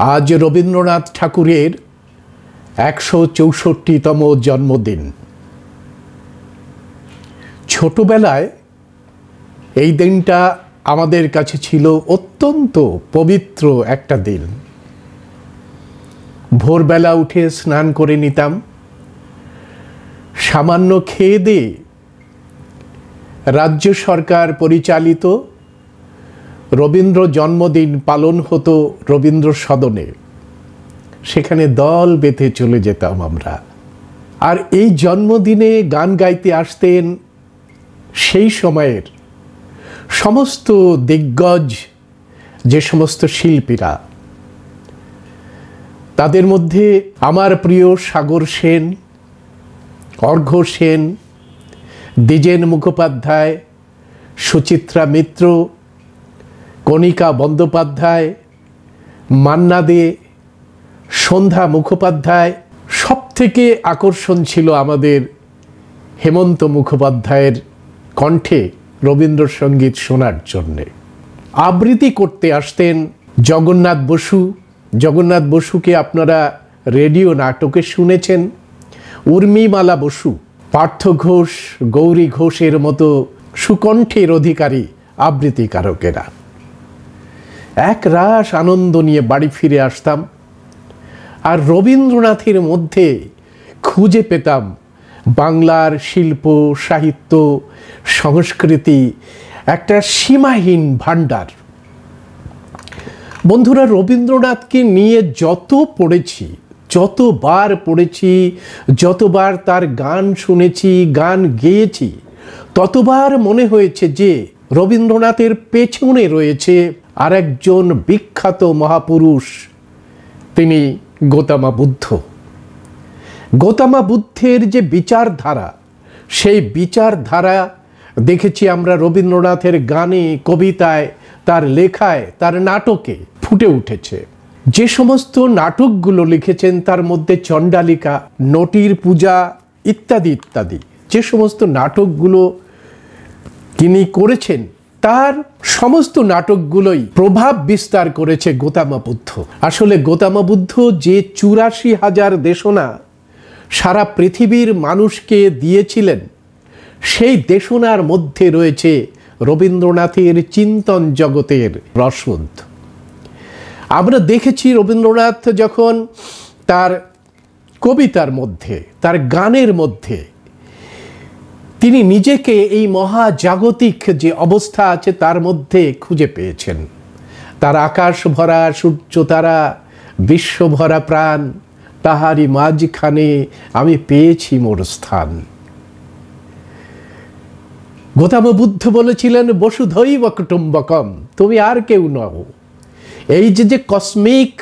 আজ রবীন্দ্রনাথ ঠাকুরের ১৬৪তম জন্মদিন। ছোটবেলায় এই দিনটা আমাদের কাছে ছিল অত্যন্ত পবিত্র একটা দিন। ভোরবেলা উঠে স্নান করে নিতাম, সামান্য খেয়ে দিয়ে রাজ্য সরকার পরিচালিত রবীন্দ্র জন্মদিন পালন হতো রবীন্দ্র সদনে। সেখানে দল বেঁধে চলে যেতাম আমরা। আর এই জন্মদিনে গান গাইতে আসতেন সেই সময়ের সমস্ত দিগ্গজ, যে সমস্ত শিল্পীরা। তাদের মধ্যে আমার প্রিয় সাগর সেন, অর্ঘ্য সেন, দ্বিজেন মুখোপাধ্যায়, সুচিত্রা মিত্র, কণিকা বন্দ্যোপাধ্যায়, মান্না দে, সন্ধ্যা মুখোপাধ্যায়। সব থেকে আকর্ষণ ছিল আমাদের হেমন্ত মুখোপাধ্যায়ের কণ্ঠে রবীন্দ্রসঙ্গীত শোনার জন্যে। আবৃত্তি করতে আসতেন জগন্নাথ বসু। জগন্নাথ বসুকে আপনারা রেডিও নাটকে শুনেছেন। উর্মিমালা বসু, পার্থ ঘোষ, গৌরী ঘোষের মতো সুকণ্ঠের অধিকারী আবৃত্তিকারকেরা। এক রাস আনন্দ নিয়ে বাড়ি ফিরে আসতাম। আর রবীন্দ্রনাথের মধ্যে খুঁজে পেতাম বাংলার শিল্প, সাহিত্য, সংস্কৃতি, একটা সীমাহীন ভাণ্ডার। বন্ধুরা, রবীন্দ্রনাথকে নিয়ে যত পড়েছি, যতবার পড়েছি, যতবার তার গান শুনেছি, গান গেয়েছি, ততবার মনে হয়েছে যে রবীন্দ্রনাথের পেছনে রয়েছে আর একজন বিখ্যাত মহাপুরুষ, তিনি গৌতম বুদ্ধ। গৌতম বুদ্ধের যে বিচারধারা, সেই বিচারধারা দেখেছি আমরা রবীন্দ্রনাথের গানে, কবিতায়, তার লেখায়, তার নাটকে ফুটে উঠেছে। যে সমস্ত নাটকগুলো লিখেছেন তার মধ্যে চণ্ডালিকা, নটীর পূজা ইত্যাদি ইত্যাদি, যে সমস্ত নাটকগুলো তিনি করেছেন, তার সমস্ত নাটকগুলোই প্রভাব বিস্তার করেছে গৌতম বুদ্ধ। আসলে গৌতম বুদ্ধ যে ৮৪,০০০ দেশনা সারা পৃথিবীর মানুষকে দিয়েছিলেন, সেই দেশনার মধ্যে রয়েছে রবীন্দ্রনাথের চিন্তন জগতের রসদ। আমরা দেখেছি রবীন্দ্রনাথ যখন তার কবিতার মধ্যে, তার গানের মধ্যে তিনি নিজেকে এই মহাজাগতিক যে অবস্থা আছে তার মধ্যে খুঁজে পেয়েছেন। তার আকাশ ভরা সূর্য তারা, বিশ্ব ভরা প্রাণ, তাহারি মাঝখানে আমি পেয়েছি মোর স্থান। গৌতম বুদ্ধ বলেছিলেন, বসুধৈব কুটুম্বকম, তুমি আর কেউ নও। এই যে কসমিক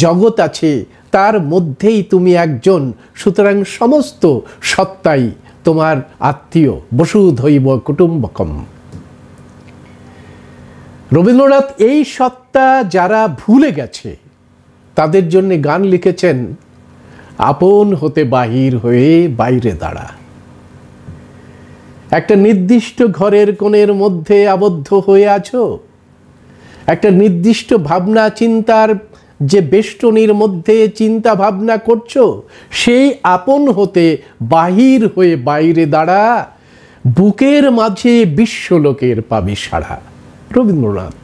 জগৎ আছে তার মধ্যেই তুমি একজন, সুতরাং সমস্ত সত্তাই তোমার আত্মীয়। বসুধৈব কুটুম্বকম। রবীন্দ্রনাথ এই সত্তা যারা ভুলে গেছে তাদের জন্য গান লিখেছেন, আপন হতে বাহির হয়ে বাইরে দাঁড়া। একটা নির্দিষ্ট ঘরের কোণের মধ্যে আবদ্ধ হয়ে আছো, একটা নির্দিষ্ট ভাবনা চিন্তার যে বেষ্টনীর মধ্যে চিন্তা ভাবনা করছো, সেই আপন হতে বাহির হয়ে বাইরে দাঁড়া, বুকের মাঝে বিশ্বলোকের পাবি সাড়া। রবীন্দ্রনাথ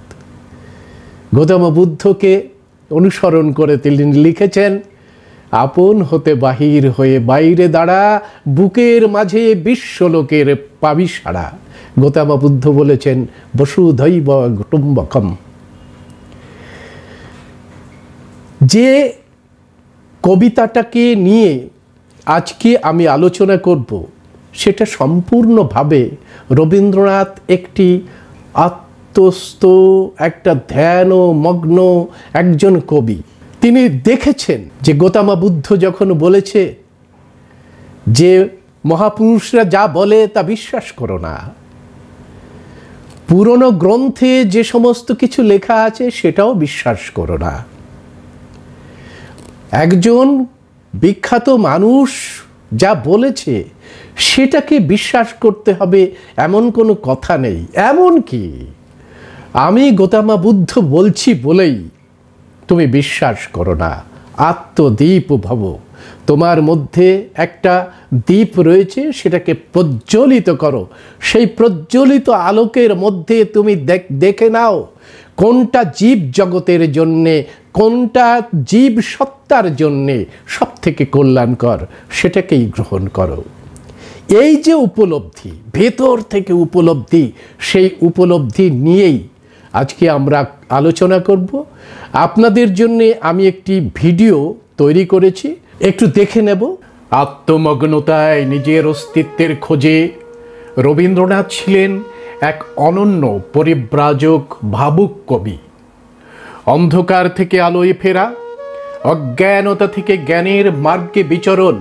গৌতম বুদ্ধকে অনুসরণ করে তিনি লিখেছেন, আপন হতে বাহির হয়ে বাইরে দাঁড়া, বুকের মাঝে বিশ্বলোকের পাবি সাড়া। গৌতম বুদ্ধ বলেছেন, বসুধৈব কুটুম্বকম। যে কবিতাটাকে নিয়ে আজকে আমি আলোচনা করব, সেটা সম্পূর্ণভাবে রবীন্দ্রনাথ একটি আত্মস্থ, একটা ধ্যান মগ্ন একজন কবি। তিনি দেখেছেন যে গৌতম বুদ্ধ যখন বলেছে যে মহাপুরুষরা যা বলে তা বিশ্বাস করো না, পুরনো গ্রন্থে যে সমস্ত কিছু লেখা আছে সেটাও বিশ্বাস করো না। একজন বিখ্যাত মানুষ যা বলেছে সেটাকে বিশ্বাস করতে হবে এমন কোনো কথা নেই। এমন কি আমি গৌতম বুদ্ধ বলছি বলেই তুমি বিশ্বাস করো না। আত্মদীপ ভব, তোমার মধ্যে একটা দীপ রয়েছে, সেটাকে প্রজ্বলিত করো। সেই প্রজ্বলিত আলোকের মধ্যে তুমি দেখে নাও কোনটা জীব জগতের জন্যে, কোনটা জীব সত্তার জন্যে সব থেকে কল্যাণকর, সেটাকেই গ্রহণ করো। এই যে উপলব্ধি, ভেতর থেকে উপলব্ধি, সেই উপলব্ধি নিয়েই আজকে আমরা আলোচনা করব। আপনাদের জন্য আমি একটি ভিডিও তৈরি করেছি, একটু দেখে নেব। আত্মমগ্নতায় নিজের অস্তিত্বের খোঁজে রবীন্দ্রনাথ ছিলেন এক অনন্য পরিব্রাজক, ভাবুক কবি। অন্ধকার থেকে আলোয় ফেরা, অজ্ঞানতা থেকে জ্ঞানের মার্গে বিচরণ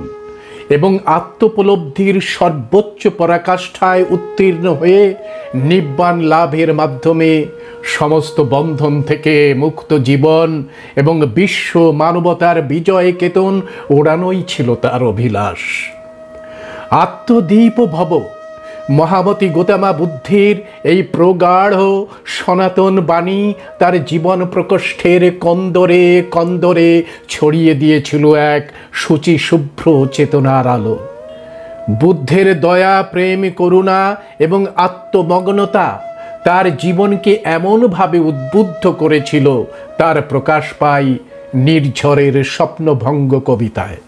এবং আত্মোপলব্ধির সর্বোচ্চ পরাকাষ্ঠায় উত্তীর্ণ হয়ে নিব্বাণ লাভের মাধ্যমে সমস্ত বন্ধন থেকে মুক্ত জীবন এবং বিশ্ব মানবতার বিজয় কেতন ওড়ানোই ছিল তার অভিলাষ। আত্মদীপ ভব, মহামতি গৌতমা বুদ্ধের এই প্রগাঢ় সনাতন বাণী তার জীবন প্রকোষ্ঠের কন্দরে কন্দরে ছড়িয়ে দিয়েছিল এক শুচি শুভ্র চেতনার আলো। বুদ্ধের দয়া, প্রেম, করুণা এবং আত্মমগ্নতা তার জীবনকে এমনভাবে উদ্বুদ্ধ করেছিল, তার প্রকাশ পায় নির্ঝরের স্বপ্নভঙ্গ কবিতায়।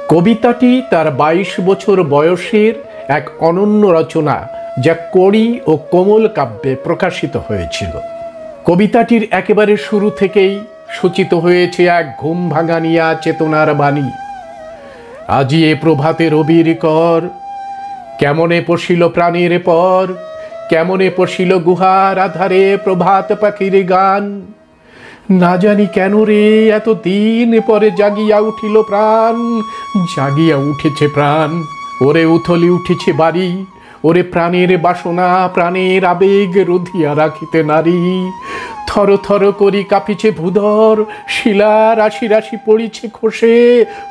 কবিতাটি তার 22 বছর বয়সের এক অনন্য রচনা, যা কড়ি ও কোমল কাব্যে প্রকাশিত হয়েছিল। কবিতাটির একেবারে শুরু থেকেই সূচিত হয়েছে এক ঘুম ভাঙানিয়া চেতনার বাণী। আজি এ প্রভাতে রবির কর, কেমনে পশিল প্রাণীর পর, কেমনে পশিল গুহার আধারে প্রভাত পাখির গান। না জানি কেন রে এত দিন পরে জাগিয়া উঠিল প্রাণ, জাগিয়া উঠেছে প্রাণ। ওরে উথলি উঠেছে বাড়ি, ওরে প্রাণের বাসনা, প্রাণের আবেগ রুধিয়া রাখিতে নারী। থর থর করি কাঁপিছে ভূধর, শিলা রাশি রাশি পড়িছে খসে,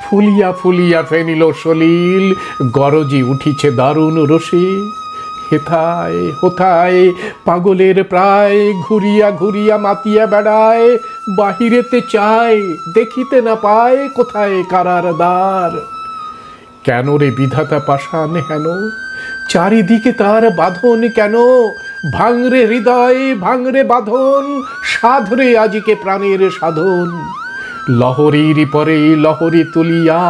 ফুলিয়া ফুলিয়া ফেনিল সলিল, গরজি উঠিছে দারুণ রসে। হেথায় হোথায় পাগলের প্রায়, ঘুরিয়া ঘুরিয়া মাতিয়া বেড়ায়, বাহিরেতে চায় দেখিতে না পায়, কোথায় কারার দ্বার। কেন রে বিধাতা পাষাণ হেন, চারিদিকে তার বাঁধন কেন? ভাঙরে হৃদয়, ভাঙরে বাঁধন, সাধরে আজিকে প্রাণের সাধন। লহরীর পরে লহরী তুলিয়া,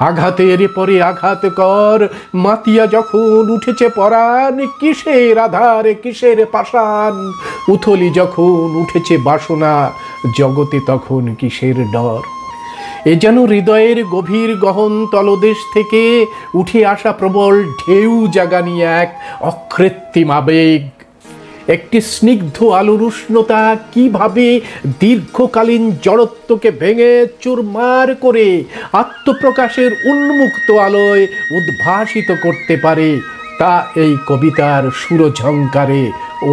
আঘাতের পরে আঘাত কর, মাতিয়া যখন উঠেছে পরাণ, কিসের আধার কিসের পাষাণ। উথলি যখন উঠেছে বাসনা, জগতে তখন কিসের ডর। এ যেন হৃদয়ের গভীর গহন তলদেশ থেকে উঠে আসা প্রবল ঢেউ জাগানি এক অকৃত্রিম আবেগ। একটি স্নিগ্ধ আলোর উষ্ণতা কিভাবে দীর্ঘকালীন জড়ত্বকে ভেঙে চুরমার করে আত্মপ্রকাশের উন্মুক্ত আলোয় উদ্ভাসিত করতে পারে, তা এই কবিতার সুরঝঙ্কারে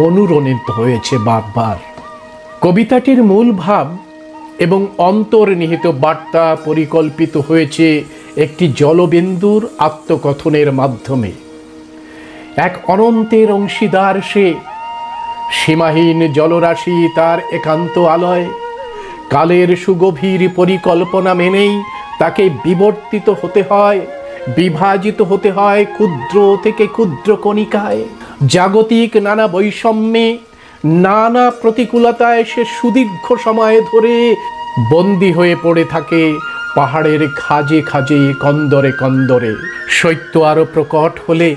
অনুরণিত হয়েছে বারবার। কবিতাটির মূল ভাব এবং অন্তর্নিহিত বার্তা পরিকল্পিত হয়েছে একটি জলবিন্দুর আত্মকথনের মাধ্যমে। এক অনন্তের অংশীদার সে, সীমাহীন জলরাশি তার একান্ত আলয়। কালের সুগভীর পরিকল্পনা মেনেই তাকে বিবর্তিত হতে হয়, বিভাজিত হতে হয় ক্ষুদ্র থেকে ক্ষুদ্র কণিকায়। জাগতিক নানা বৈষম্যে, নানা প্রতিকূলতায় সে সুদীর্ঘ সময় ধরে বন্দী হয়ে পড়ে থাকে পাহাড়ের খাজে খাজে, কন্দরে কন্দরে। শৈত্য আরো প্রকট হলে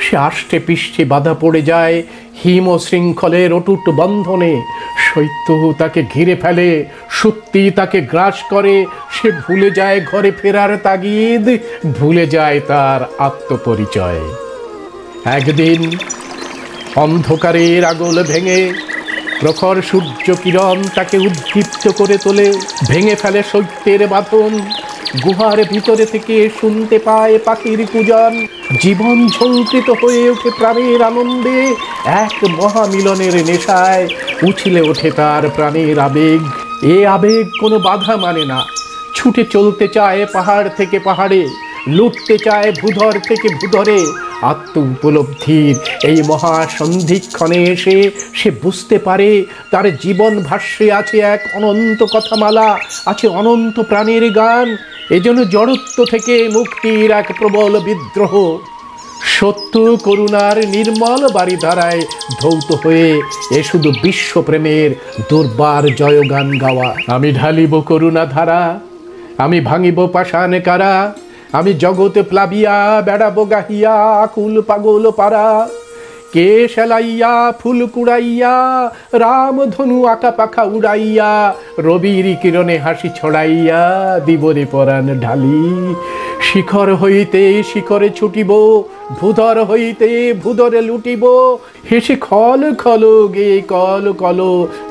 সে আষ্টে পৃষ্ঠে বাধা পড়ে যায় হিম শৃঙ্খলের অটুট বন্ধনে। শৈত্য তাকে ঘিরে ফেলে, সত্যি তাকে গ্রাস করে। সে ভুলে যায় ঘরে ফেরার তাগিদ, ভুলে যায় তার আত্মপরিচয়। একদিন অন্ধকারের আগল ভেঙে প্রখর সূর্য কিরণ তাকে উদ্দীপ্ত করে তোলে, ভেঙে ফেলে শৈত্যের বাঁধন। গুহার ভিতরে থেকে শুনতে পায় পাখির পূজন। জীবন ঝঙ্কৃত হয়ে ওঠে প্রাণের আনন্দে, এক মহামিলনের নেশায় উছলে ওঠে তার প্রাণের আবেগ। এ আবেগ কোনো বাধা মানে না, ছুটে চলতে চায় পাহাড় থেকে পাহাড়ে, লুটতে চায় ভূধর থেকে ভূধরে, আত্ম উপলব্ধির এই মহাসন্ধিক্ষণে এসে সে বুঝতে পারে তার জীবন ভাষ্যে আছে এক অনন্ত কথামালা, আছে অনন্ত প্রাণের গান। এজন্য জড়ত্ব থেকে মুক্তির এক প্রবল বিদ্রোহ, সত্য করুণার নির্মল বারিধারায় ধৌত হয়ে এ শুধু বিশ্বপ্রেমের দুর্বার জয়গান গাওয়া। আমি ঢালিব করুণা ধারা, আমি ভাঙিব পাষাণ কারা, আমি জগতে প্লাবিয়া বেড়াবো গাহিয়া আকুল পাগল পারা। কে সেলাইয়া ফুল কুড়াইয়া, রামধনু আঁকা পাখা উড়াইয়া, রবির কিরণে হাসি ছড়াইয়া দিবরে পরাণ ঢালি। শিখর হইতে শিখরে ছুটিব, ভূধর হইতে ভূধরে লুটিব, হেসে খল খল গে কল কল,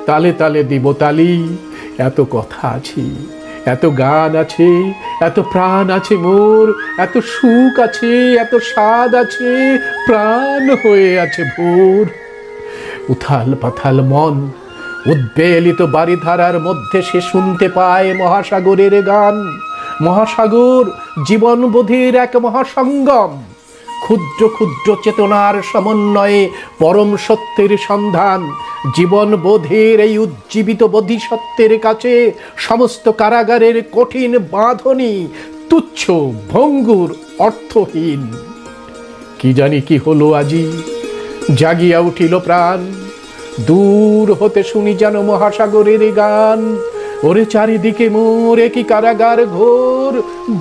তালে তালে দিব তালি। এত কথা আছে, এত গান আছে, এত প্রাণ আছে মোর, এত সুখ আছে, এত স্বাদ আছে, প্রাণ হয়ে আছে ভোর। উথাল পাথাল মন উদ্বেলিত বারিধারার মধ্যে সে শুনতে পায় মহাসাগরের গান। মহাসাগর জীবনবোধের এক মহাসঙ্গম, ক্ষুদ্র ক্ষুদ্র চেতনার সমন্বয়ে পরম সত্যের সন্ধান। জীবনবোধের এই উজ্জীবিত বোধিসত্ত্বের কাছে সমস্ত কারাগারের কঠিন বাঁধনি তুচ্ছ, ভঙ্গুর, অর্থহীন। কি জানি কি হলো আজি, জাগিয়া উঠিল প্রাণ, দূর হতে শুনি যেন মহাসাগরের গান। ওরে চারিদিকে মোরে কি কারাগার ঘোর,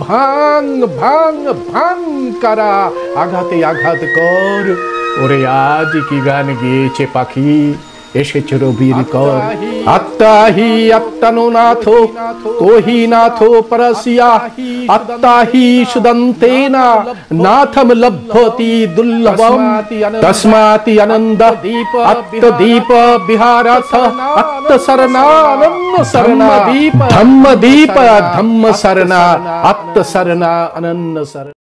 ভাঙ ভাঙ ভাঙ কারা, আঘাতে আঘাত কর। ওরে আজ কি গান গেয়েছে পাখি, এসেছে রবির কর। আত্মাহি আত্মানুনাথ কোহি নাথ পরসিয়া, আত্মাহি সুদন্তেনা নাথম লভ্যতি দুর্লভম। তস্মাতি আনন্দ আত্মদীপ বিহারাথ, আত্মশরণানন্দ শরণা ধম্মদীপ ধম্ম শরণা, আত্মশরণা অনন্য শরণা।